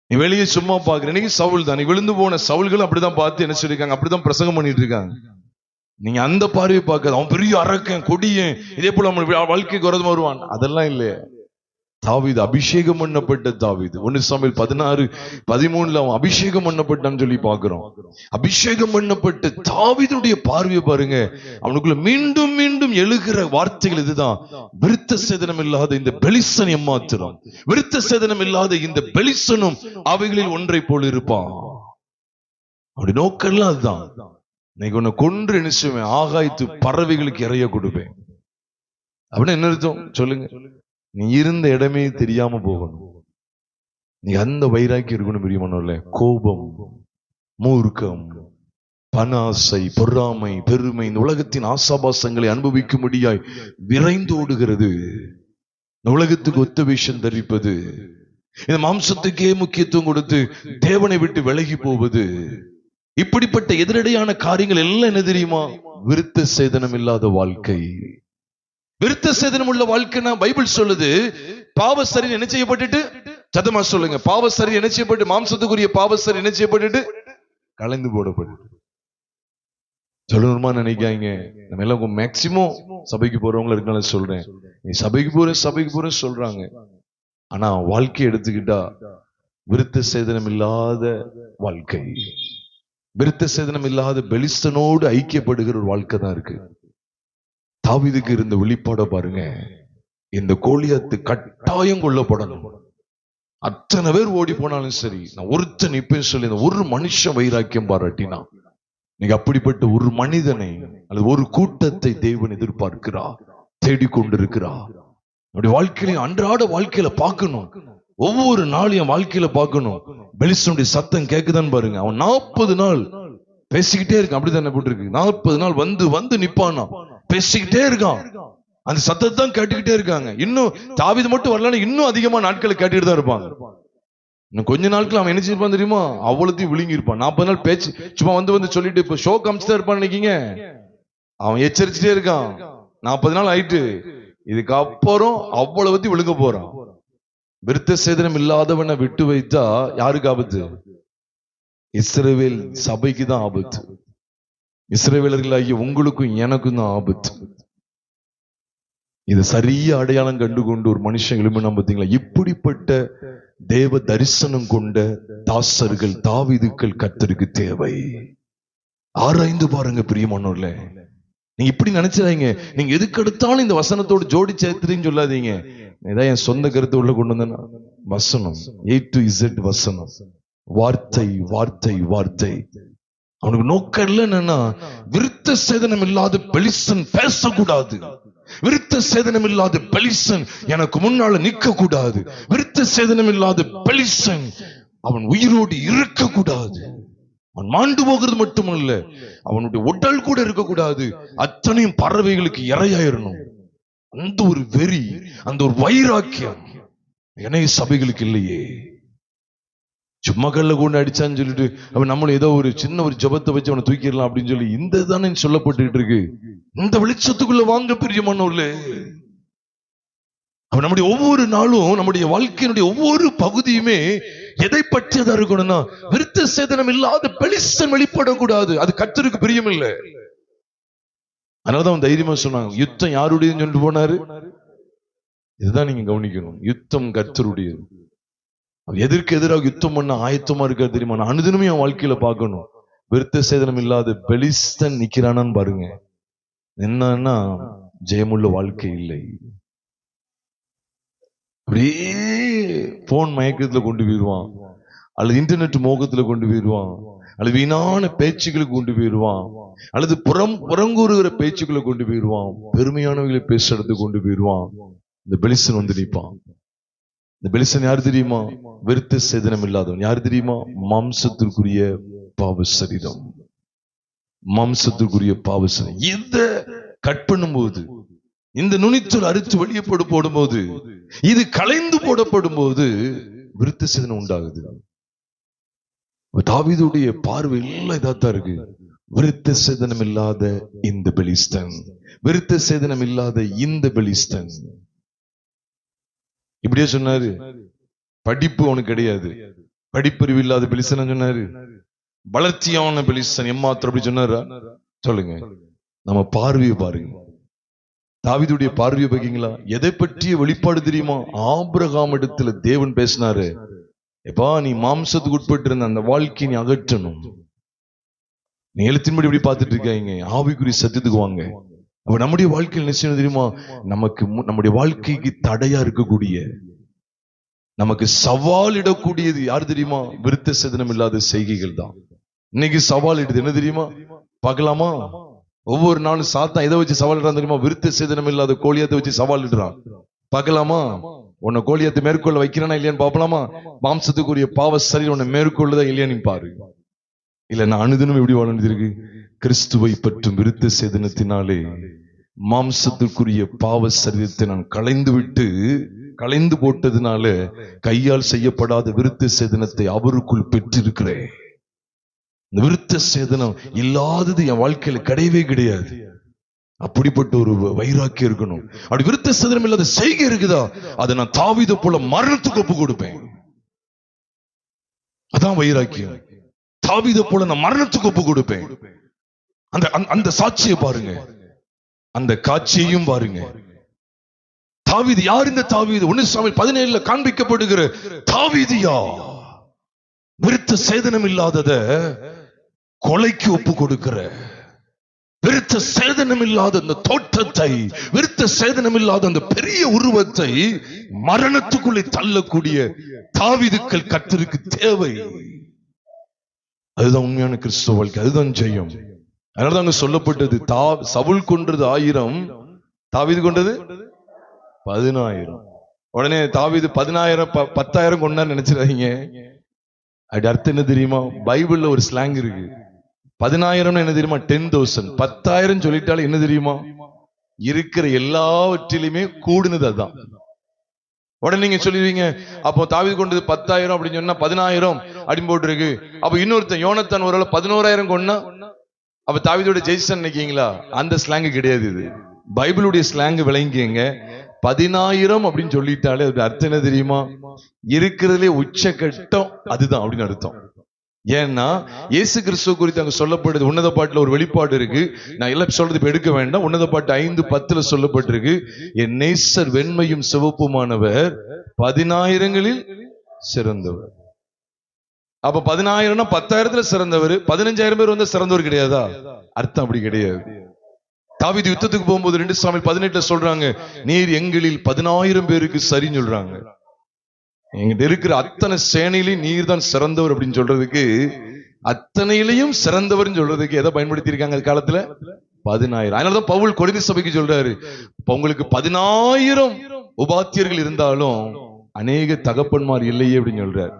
நீ வெளியே சும்மா பாக்குற. நீ சவுல் தான், நீ விழுந்து போன சவுல்கள் அப்படிதான் பார்த்து என்ன சொல்லிருக்காங்க, அப்படிதான் பிரசங்கம் பண்ணிட்டு இருக்காங்க. நீங்க அந்த பார்வையை பார்க்காது. அவன் பெரிய அரக்கன், கொடியன், இதே போல அவன் வாழ்க்கைக்கு விரோதமா வருவான், அதெல்லாம் இல்லையே. தாவீது அபிஷேகம் பண்ணப்பட்ட தாவீது. 1 சாமுவேல் 16:13 அவன் அபிஷேகம் பண்ணப்பட்டான்னு சொல்லி பாக்குறோம். அபிஷேகம் பண்ணப்பட்ட தாவீதுடைய பார்வையை பாருங்க. அவனுக்குள்ள மீண்டும் மீண்டும் எழுகிற வார்த்தைகள் இதுதான், விருத்த சேதனம் இல்லாத இந்த பெலிஸ்தன் எம்மாத்திரம், விருத்த சேதனம் இல்லாத இந்த பெலிஸ்தனும் அவைகளில் ஒன்றை போல் இருப்பான். அப்படி நோக்கெல்லாம் அதுதான். இன்னைக்கு உன்னை கொன்று நினைச்சுவேன், ஆகாயத்து பறவைகளுக்கு இறைய கொடுப்பேன் அப்படின்னு என்ன அர்த்தம் சொல்லுங்க? நீ இருந்த இடமே தெரியாம போகணும். நீ அந்த வைராக்கி இருக்கணும். பிரியமானவர்களே, கோபம், மூர்க்கம், பணாசை, பொறாமை, பெருமை, இந்த உலகத்தின் ஆசாபாசங்களை அனுபவிக்கும்படியாய் விரைந்து ஓடுகிறது. இந்த உலகத்துக்கு ஒத்த விஷயம் தரிப்பது, இந்த மாம்சத்துக்கே முக்கியத்துவம் கொடுத்து தேவனை விட்டு விலகி போவது, இப்படிப்பட்ட எதிரடையான காரியங்கள் எல்லாம் என்ன தெரியுமா? விருத்த சேதனம் இல்லாத வாழ்க்கை. விருத்த சேதனம் உள்ள வாழ்க்கைனா பைபிள் சொல்லுது, பாவ சரீரம் என்ன செய்யப்பட்டுட்டு, சத்தமா சொல்லுங்க, பாவ சரீரம் என்ன செய்யப்பட்டு, மாம்சத்துக்குரிய பாவ சரீரம் என்ன செய்யப்பட்டுட்டு கலைந்து போடப்பட்டு. சொல்லணுமா நினைக்காங்க? நம்ம எல்லாம் மேக்சிமம் சபைக்கு போறவங்கள இருக்கனால சொல்றேன், நீ சபைக்கு போற சொல்றாங்க. ஆனா வாழ்க்கையை எடுத்துக்கிட்டா விருத்த சேதனம் இல்லாத வாழ்க்கை, விருத்த சேதனம் இல்லாத பெலிஸ்தனோடு ஐக்கியப்படுகிற ஒரு வாழ்க்கை தான் இருக்கு. தாவீதுக்கு இருந்த வெளிப்பாட பாருங்க. இந்த கோலியாத்து கட்டாயம் கொல்லப்படணும். அத்தனை பேர் ஓடி போனாலும் சரி, நான் ஒருத்தன் இப்ப சொல்லி ஒரு மனுஷன் வைராக்கியம் பாராட்டினா, நீங்க அப்படிப்பட்ட ஒரு மனிதனை அல்லது ஒரு கூட்டத்தை தேவன் எதிர்பார்க்கிறார், தேடிக்கொண்டிருக்கிறார். நம்முடைய வாழ்க்கையில அன்றாட வாழ்க்கையில பார்க்கணும். ஒவ்வொரு நாளும் என் வாழ்க்கையில பார்க்கணும். பெலிஸ்தனுடைய சத்தம் கேக்குதான்னு பாருங்க. அவன் 40 நாள் பேசிக்கிட்டே இருக்கான். அப்படித்தானே போட்டிருக்கு. 40 நாள் வந்து வந்து நிப்பானா, பேசிக்கிட்டே இருக்கான். அந்த சத்தத்தை தான் கேட்டுக்கிட்டே இருக்காங்க. இன்னும் தாவீது மட்டும் வரலன்னு இன்னும் அதிகமா நாட்களை கேட்டுட்டு தான் இருப்பாங்க. இன்னும் கொஞ்ச நாட்கள் அவன் என்ன செய்வான் தெரியுமா? அவ்வளோத்தையும் விழுங்கி இருப்பான். 40 நாள் பேச்சு சும்மா வந்து வந்து சொல்லிட்டு இப்ப ஷோ காமிச்சுதான் இருப்பான்னு நினைக்கீங்க. அவன் எச்சரிச்சுட்டே இருக்கான். 40 நாள் ஆயிட்டு, இதுக்கு அப்புறம் அவ்வளவு விழுங்க போறான். விருத்த சேதனம் இல்லாதவனை விட்டு வைத்தா யாருக்கு ஆபத்து? இஸ்ரவேல் சபைக்கு தான் ஆபத்து. இஸ்ரவேலர்களாகிய உங்களுக்கும் எனக்கும் தான் ஆபத்து. இது சரியா அடையாளம் கண்டு கொண்டு ஒரு மனுஷன் எழுப்பினா பார்த்தீங்களா? இப்படிப்பட்ட தேவ தரிசனம் கொண்ட தாசர்கள், தாவீதுக்கள் கர்த்தருக்கு தேவை. ஆராய்ந்து பாருங்க பிரியமானவர்கள. நீங்க இப்படி நினைச்சாதீங்க. நீங்க எதுக்கு எடுத்தாலும் இந்த வசனத்தோடு ஜோடி சேர்த்துன்னு சொல்லாதீங்க. இதான் என் சொந்த கருத்து உள்ள கொண்டு வந்தேன்னா, வசனம் A to Z வசனம், வார்த்தை வார்த்தை வார்த்தை. அவனுக்கு நோக்கம் இல்லை என்னன்னா, விருத்த சேதனம் இல்லாத பெலிஸ்தன் பேசக்கூடாது. விருத்த சேதனம் இல்லாத பெலிஸ்தன் எனக்கு முன்னால நிக்க கூடாது. விருத்த சேதனம் இல்லாத பெலிஸ்தன் அவன் உயிரோடு இருக்க கூடாது. அவன் மாண்டு போகிறது மட்டுமல்ல, அவனுடைய உடல் கூட இருக்கக்கூடாது. அத்தனையும் பறவைகளுக்கு இரையாயிரணும். அந்த ஒரு வெறி, அந்த ஒரு வைராக்கியம் இணைய சபைகளுக்கு இல்லையே. சும்மா கல்ல கூட அடிச்சான்னு சொல்லிட்டு அவன் நம்மள ஏதோ ஒரு சின்ன ஒரு ஜபத்தை வச்சு அவனை தூக்கிடலாம் அப்படின்னு சொல்லி இந்த தானே சொல்லப்பட்டு இருக்கு. இந்த வெளிச்சத்துக்குள்ள வாங்க பிரியமானவர்களே. அவன் நம்முடைய ஒவ்வொரு நாளும், நம்முடைய வாழ்க்கையினுடைய ஒவ்வொரு பகுதியுமே எதை பற்றியதா இருக்கணும்னா, விருத்த சேதனம் இல்லாத பெலிஸ்தன் வெளிப்படக்கூடாது. அது கர்த்தருக்கு பிரியம் இல்லை. அதனாலதான் அவன் தைரியமா சொன்னாங்க, யுத்தம் யாருடையன்னு சொல்லிட்டு போனாரு. இதுதான் நீங்க கவனிக்கணும். யுத்தம் கர்த்தருடையது. எதற்கு எதிராக யுத்தம் பண்ண ஆயத்தமா இருக்காரு தெரியுமா? நான் அனுதினமே என் வாழ்க்கையில பார்க்கணும். விருத்த சேதனம் இல்லாத பெலிஸ்தன் நிக்கிறானான்னு பாருங்க. என்னன்னா ஜெயமுள்ள வாழ்க்கை இல்லை. அப்படியே போன் மயக்கத்துல கொண்டு போயிடுவான், அல்லது இன்டர்நெட் மோகத்துல கொண்டு போயிடுவான், அல்லது வீணான பேச்சுக்களுக்கு கொண்டு போயிடுவான், அல்லது புறங்கூறுகிற பேச்சுக்களை கொண்டு போயிடுவான், பெருமையானவர்களை பேசுறதுக்கு கொண்டு போயிடுவான். இந்த பெலிஸ்தன் வந்து நிற்பான். இந்த பெலிஸ்தன் யாரு தெரியுமா? விருத்த சேதனம் இல்லாதவன். யாரு தெரியுமா? மாம்சத்திற்குரிய பாவ சரீரம். மாம்சத்திற்குரிய பாவ சரீரம். இந்த கட் பண்ணும்போது, இந்த நுனித்தோல் அறுத்து வெளியே போடும்போது, இது களைந்து போடப்படும் போது விருத்த சேதனம் உண்டாகுது. தாவீதுடைய பார்வை எல்லாம் இதாத்தான் இருக்கு. விருத்த சேதனம் இல்லாத இந்த பெலிஸ்தன், விருத்த சேதனம் இல்லாத இந்த பெலிஸ்தன். இப்படியே சொன்னாரு. படிப்பு அவனுக்கு கிடையாது, படிப்பறிவு இல்லாத பெலிஸ்தன் சொன்னாரு. வளர்ச்சியான பெலிஸ்தன் எம்மாத்திரம் அப்படி சொன்னாரா? சொல்லுங்க. நம்ம பார்வையை பாருங்க. தாவீதுடைய பார்வையை பாக்கீங்களா? எதை பற்றிய வெளிப்பாடு தெரியுமா? ஆபிரகாம் இடத்துல தேவன் பேசினாரு, எப்பா நீ மாம்சத்துக்கு உட்பட்டு இருந்த அந்த வாழ்க்கையை நீ அகற்றணும். நீ எழுத்தின்படி இப்படி பார்த்துட்டு இருக்காங்க, ஆவிக்குரிய சத்தியத்துக்கு வாங்க. அப்ப நம்முடைய வாழ்க்கையில் நிச்சயம் தெரியுமா? நமக்கு நம்முடைய வாழ்க்கைக்கு தடையா இருக்கக்கூடிய, நமக்கு சவால் இடக்கூடியது யார் தெரியுமா? விருத்த சேதனம் இல்லாத செய்கைகள் தான். இன்னைக்கு சவால் இடுது என்ன தெரியுமா? பார்க்கலாமா? ஒவ்வொரு நாளும் சாத்தான் எதை வச்சு சவால் இடுறான் தெரியுமா? விருத்த சேதனம் இல்லாத கோலியாத்தை வச்சு சவால் இடுறான். பார்க்கலாமா? உன்னை கோலியாத்தை மேற்கொள்ள வைக்கிறானா இல்லையான்னு பார்க்கலாமா? மாம்சத்துக்குரிய பாவ சரீரம் உன்னை மேற்கொள்ளுதா இல்லையான்னு பாரு. இல்ல நான் அனுதினம் எப்படி வாழ்ந்துருக்கு? கிறிஸ்துவை பற்றும் விருத்த சேதனத்தினாலே மாம்சத்துக்குரிய பாவ சரீரத்தை நான் களைந்து போட்டதுனால கையால் செய்யப்படாத விருத்த சேதனத்தை அவருக்குள் பெற்றிருக்கிறேன். இந்த விருத்த சேதனம் இல்லாதது என் வாழ்க்கையில கிடையவே கிடையாது. அப்படிப்பட்ட ஒரு வைராக்கியம் இருக்கணும். அப்படி விருத்த சேதனம் இல்லாத செய்கை இருக்குதா, அதை நான் தாவீதை போல மரணத்துக்கு ஒப்பு கொடுப்பேன். அதான் வைராக்கியம். தாவீதை போல நான் மரணத்துக்கு ஒப்பு கொடுப்பேன். அந்த சாட்சியை பாருங்க, அந்த காட்சியையும் பாருங்க. தாவீது யார்? இந்த தாவீது 1 சாமுவேல் 17 காண்பிக்கப்படுகிற தாவீதியா? விருத்த சேதனம் இல்லாதத கொலைக்கு ஒப்பு கொடுக்கிற, விருத்த சேதனம் இல்லாத அந்த தோற்றத்தை, விருத்த சேதனம் இல்லாத அந்த பெரிய உருவத்தை மரணத்துக்குள்ளே தள்ளக்கூடிய தாவீதுக்கள் கர்த்தருக்கு தேவை. அதுதான் உண்மையான கிறிஸ்துவ வாழ்க்கை, அதுதான் ஜெயம். அதனாலதான் அங்க சொல்லப்பட்டது, சவுல் கொன்றது 1000, தாவீது கொண்டது 10,000. உடனே தாவீது 10,000 கொண்டான்னு நினைச்சிடாதீங்க. அது அர்த்தம் என்ன தெரியுமா? பைபிள்ல ஒரு ஸ்லாங் இருக்கு. 10,000 என்ன தெரியுமா? 10,000. 10,000 சொல்லிட்டாலும் என்ன தெரியுமா? இருக்கிற எல்லாவற்றிலுமே கூடுனது. அதுதான். உடனே நீங்க சொல்லுவீங்க, அப்போ தாவீது கொண்டது 10,000 அப்படின்னு சொன்னா 10,000 அப்படின்னு போட்டுருக்கு. அப்ப இன்னொருத்தன் யோனத்தான் ஒருவேளை 11,000 கொண்டா அப்ப தாவீதோட ஜெயிச்சன் நினைக்கீங்களா? அந்த ஸ்லாங் கிடையாது. இது பைபிளுடைய ஸ்லாங் விளங்கிங்க. 10,000 அப்படின்னு சொல்லிட்டாலே அது அர்த்தம் என்ன தெரியுமா? இருக்கிறதுலே உச்சகட்டம் அதுதான் அப்படின்னு அர்த்தம். ஏன்னா இயேசு கிறிஸ்துவ குறித்து அங்க சொல்லப்படுது. உன்னத பாட்டுல ஒரு வெளிப்பாடு இருக்கு. நான் எல்லாம் சொல்றது இப்ப எடுக்க வேண்டாம். உன்னத பாட்டு 5:10 சொல்லப்பட்டிருக்கு, என் நேசர் வெண்மையும் சிவப்புமானவர் 10,000ங்களில் சிறந்தவர். அப்ப 10,000 10,000 சிறந்தவர், 15,000 பேர் வந்து சிறந்தவர் கிடையாதா? அர்த்தம் அப்படி கிடையாது. தாவீது யுத்தத்துக்கு போகும்போது 2 சாமுவேல் 18 சொல்றாங்க, நீர் எங்களில் 10,000 பேருக்கு சரின்னு சொல்றாங்க. எங்கிட்ட இருக்கிற அத்தனை சேனையிலையும் நீர் தான் சிறந்தவர் அப்படின்னு சொல்றதுக்கு, அத்தனையிலையும் சிறந்தவர் சொல்றதுக்கு எதை பயன்படுத்தி இருக்காங்க அது காலத்துல? 10,000. அதனாலதான் பவுல் கொரிந்தி சபைக்கு சொல்றாரு, இப்ப உங்களுக்கு 10,000 உபாத்தியர்கள் இருந்தாலும் அநேக தகப்பன்மார் இல்லையே அப்படின்னு சொல்றாரு.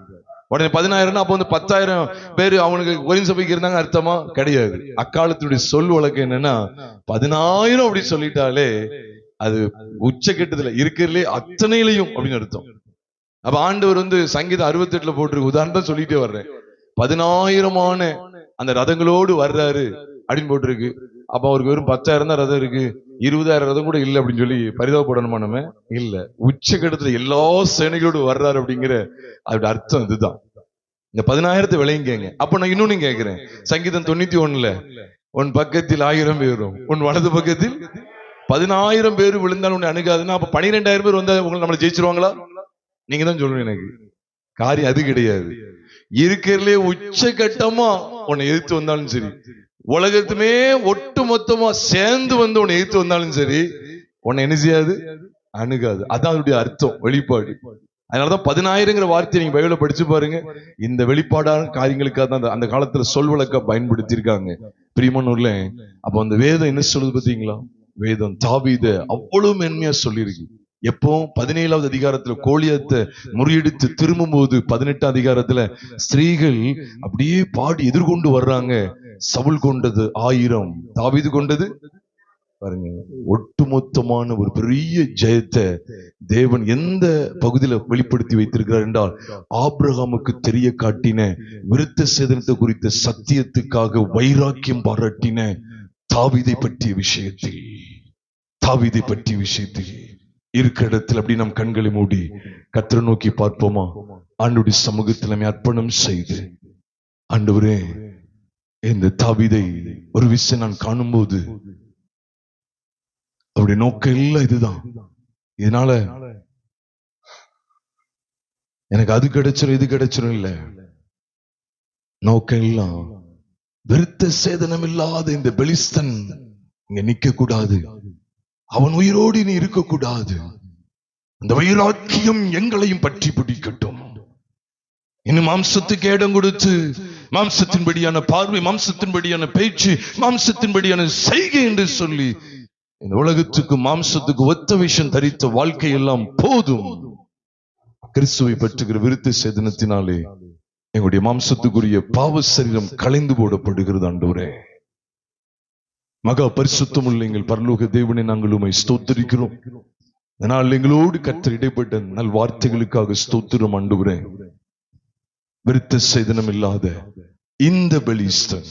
உடனே 10,000 அப்ப வந்து 10,000 பேரு அவனுக்கு கொரிந்தி சபைக்கு இருந்தாங்க அர்த்தமா? கிடையாது. அக்காலத்துடைய சொல் வழக்கு என்னன்னா 10,000 அப்படி சொல்லிட்டாலே அது உச்சகட்டத்துல இருக்கிறதுலே அத்தனையிலையும் அப்படின்னு அர்த்தம். அப்ப ஆண்டவர் வந்து சங்கீதம் 68 போட்டிருக்கு. உதாரணம் சொல்லிட்டே வர்றேன். 10,000 அந்த ரதங்களோடு வர்றாரு அப்படின்னு போட்டிருக்கு. அப்ப அவருக்கு வெறும் 10,000 தான் ரதம் இருக்கு, 20,000 ரதம் கூட இல்லை அப்படின்னு சொல்லி பரிதாபப்படணுமா? நம்ம இல்ல, உச்சகட்டத்துல எல்லா சேனைகளோடு வர்றாரு அப்படிங்கிற அதோட அர்த்தம் இதுதான். இந்த 10,000 விளையுங்க. அப்ப நான் இன்னொன்னு கேட்கிறேன், சங்கீதம் 91 உன் பக்கத்தில் 1000 பேரும் உன் வலது பக்கத்தில் 10,000 பேர் விழுந்தாலும் உன்னை அணுகாதுன்னா அப்ப 12,000 பேர் வந்தா உங்களை நம்மளை ஜெயிச்சிருவாங்களா? நீங்க தான் சொல்லணும். எனக்கு காரியம் அது கிடையாது. இருக்கிறதுலே உச்சகட்டமா உன்னை எதிர்த்து வந்தாலும் சரி, உலகத்துமே ஒட்டு மொத்தமா சேர்ந்து வந்து உன்னை எதிர்த்து வந்தாலும் சரி, உன்னை என்ன செய்யாது? அணுகாது. அதான் அதனுடைய அர்த்தம், வெளிப்பாடு. அதனாலதான் 10,000ங்கிற வார்த்தையை நீங்க பைபிள படிச்சு பாருங்க. இந்த வெளிப்பாடான காரியங்களுக்காக தான் அந்த காலத்துல சொல் வழக்க பயன்படுத்தி இருக்காங்க. பிரியமானவர்களே, அப்ப அந்த வேதம் என்ன சொல்லுது பாத்தீங்களா? வேதம் தாவீத அவ்வளவு மென்மையா சொல்லியிருக்கு. எப்போ 17வது அதிகாரத்துல கோலியாத்தை முறியடித்து திரும்பும் போது 18ஆம் அதிகாரத்துல ஸ்திரீகள் அப்படியே பாடி எதிர்கொண்டு வர்றாங்க. சவுல் கொண்டது 1000, தாவீது கொண்டது பாருங்க ஒட்டுமொத்தமான ஒரு பெரிய ஜெயத்தை தேவன் எந்த பகுதியில வெளிப்படுத்தி வைத்திருக்கிறார் என்றால், ஆபிரகாமுக்கு தெரிய காட்டின விருத்த சேதனத்தை குறித்த சத்தியத்துக்காக வைராக்கியம் பாராட்டின தாவீதை பற்றிய விஷயத்தில், தாவீதை பற்றிய விஷயத்தில் இருக்கிற இடத்தில் அப்படி நம் கண்களை மூடி கர்த்தரை நோக்கி பார்ப்போமா? ஆண்டவருடைய சமூகத்தில் நம்மை அர்ப்பணம் செய்து, ஆண்டவரே இந்த தாவீதை ஒரு விஷயம் நான் காணும்போது அவருடைய நோக்கம் எல்லாம் இதுதான். இதனால எனக்கு அது கிடைச்சிரும் இது கிடைச்சிரும் இல்ல, நோக்கம் எல்லாம் விருத்த சேதனம் இல்லாத இந்த பெலிஸ்தன் இங்க நிக்க கூடாது, அவன் உயிரோடு நீ இருக்கக்கூடாது. அந்த வைராக்கியம் எங்களையும் பற்றி பிடிக்கட்டும். இன்னும் மாம்சத்துக்கு இடம் கொடுத்து மாம்சத்தின்படியான பார்வை, மாம்சத்தின்படியான பேச்சு, மாம்சத்தின்படியான செய்கை என்று சொல்லி இந்த உலகத்துக்கு மாம்சத்துக்கு ஒத்த விஷயம் தரித்த வாழ்க்கை எல்லாம் போதும். கிறிஸ்துவை பற்றுகிற விருத்த சேதனத்தினாலே எங்களுடைய மாம்சத்துக்குரிய பாவ சரீரம் களைந்து போடப்படுகிறது. ஆண்டவரே, மகா பரிசுத்தம் உள்ள எங்கள் பரலோக தேவனை நாங்கள் உம்மை ஸ்தோத்திரிக்கிறோம். இதனால் எங்களோடு கர்த்தர் இடைப்பட்ட நல் வார்த்தைகளுக்காக ஸ்தோத்திரம். ஆண்டவரே, விருத்த சேதனம் இல்லாத இந்த பெலிஸ்தன்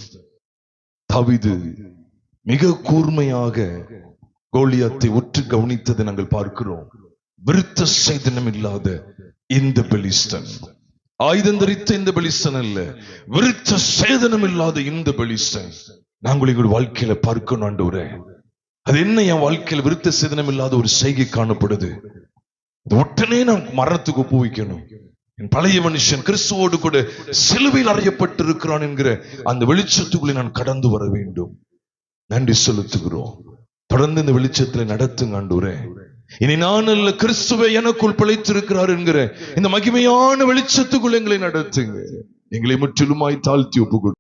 தாவீது மிக கூர்மையாக கோலியாத்தை உற்று கவனித்ததை நாங்கள் பார்க்கிறோம். விருத்த சேதனம் இல்லாத இந்த பெலிஸ்தன், ஆயுதம் தரித்த இந்த பெலிஸ்தன் அல்ல, விருத்த சேதனம் இல்லாத இந்த பெலிஸ்தன் நாங்கள் எங்கள் வாழ்க்கையில பார்க்கணும். ஆண்டவரே, அது என்ன? என் வாழ்க்கையில் விருத்த சேதனம் இல்லாத ஒரு செய்கை காணப்படுது, உடனே நான் மரணத்துக்கு ஒப்புவிக்கணும். என் பழைய மனுஷன் கிறிஸ்துவோடு கூட சிலுவையில் அறையப்பட்டிருக்கிறான் என்கிற அந்த வெளிச்சத்துக்குள்ளே நான் கடந்து வர வேண்டும். நன்றி செலுத்துகிறோம். தொடர்ந்து இந்த வெளிச்சத்துல நடத்துங்க ஆண்டவரே. இனி நான் அல்ல, கிறிஸ்துவே எனக்குள் பிழைத்திருக்கிறார் என்கிற இந்த மகிமையான வெளிச்சத்துக்குள் எங்களை நடத்துங்க. எங்களை முற்றிலுமாய் தாழ்த்தி ஒப்புக்கொடு.